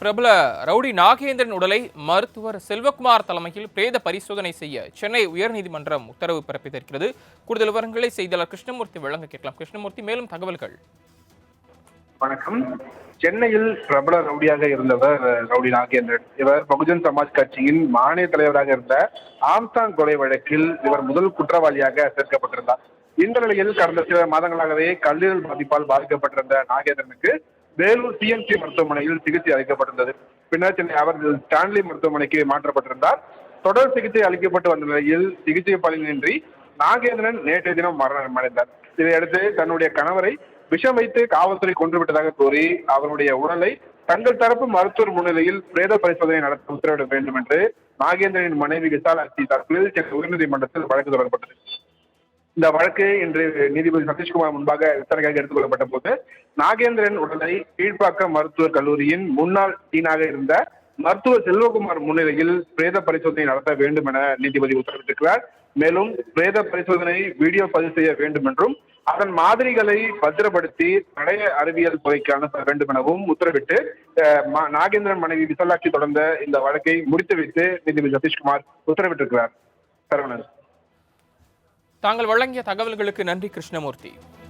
பிரபல ரவுடி நாகேந்திரன் உடலை மருத்துவர் செல்வகுமார் தலைமையில் பிரேத பரிசோதனை செய்ய சென்னை உயர்நீதிமன்றம் உத்தரவு பிறப்பித்திருக்கிறது. கூடுதல் விவரங்களை செய்தியாளர் கிருஷ்ணமூர்த்தி வழங்க கேட்கலாம். கிருஷ்ணமூர்த்தி, மேலும் தகவல்கள். வணக்கம். சென்னையில் பிரபல ரவுடியாக இருந்தவர் ரவுடி நாகேந்திரன். இவர் பகுஜன் சமாஜ் கட்சியின் மாநில தலைவராக இருந்த ஆம்ஸ்டாங் கொலை வழக்கில் இவர் முதல் குற்றவாளியாக சேர்க்கப்பட்டிருந்தார். இந்த நிலையில் கடந்த சில மாதங்களாகவே கல்லீரல் பாதிப்பால் பாதிக்கப்பட்டிருந்த நாகேந்திரனுக்கு வேலூர் சிஎம்சி மருத்துவமனையில் சிகிச்சை அளிக்கப்பட்டிருந்தது. பின்னர் சென்னை அவர் ஸ்டான்லி மருத்துவமனைக்கு மாற்றப்பட்டிருந்தார். தொடர் சிகிச்சை அளிக்கப்பட்டு வந்த நிலையில் சிகிச்சை பலனின்றி நாகேந்திரன் நேற்றைய தினம் மரணமடைந்தார். இதையடுத்து தன்னுடைய கணவரை விஷம் வைத்து காவல்துறை கொன்றுவிட்டதாக கூறி அவருடைய உடலை தங்கள் தரப்பு மருத்துவர் முன்னிலையில் பிரேத பரிசோதனை நடத்த உத்தரவிட வேண்டும் என்று நாகேந்திரனின் மனைவி விசாலாட்சி தரப்பில் சென்னை உயர்நீதிமன்றத்தில் வழக்கு தொடரப்பட்டது. இந்த வழக்கு இன்று நீதிபதி சதீஷ்குமார் முன்பாக விசாரணைக்காக எடுத்துக் கொள்ளப்பட்ட போது நாகேந்திரன் உடலை கீழ்ப்பாக்கம் மருத்துவக் கல்லூரியின் முன்னாள் டீனாக இருந்த மருத்துவர் செல்வகுமார் முன்னிலையில் பிரேத பரிசோதனை நடத்த வேண்டும் என நீதிபதி உத்தரவிட்டிருக்கிறார். மேலும் பிரேத பரிசோதனை வீடியோ பதிவு செய்ய வேண்டும் என்றும் அதன் மாதிரிகளை பத்திரப்படுத்தி தடய அறிவியல் துறைக்கு அனுப்ப வேண்டும் எனவும் உத்தரவிட்டு நாகேந்திரன் மனைவி விசாலாட்சி தொடர்ந்த இந்த வழக்கை முடித்து வைத்து நீதிபதி சதீஷ்குமார் உத்தரவிட்டிருக்கிறார். சரவணன், தாங்கள் வழங்கிய தகவல்களுக்கு நன்றி கிருஷ்ணமூர்த்தி.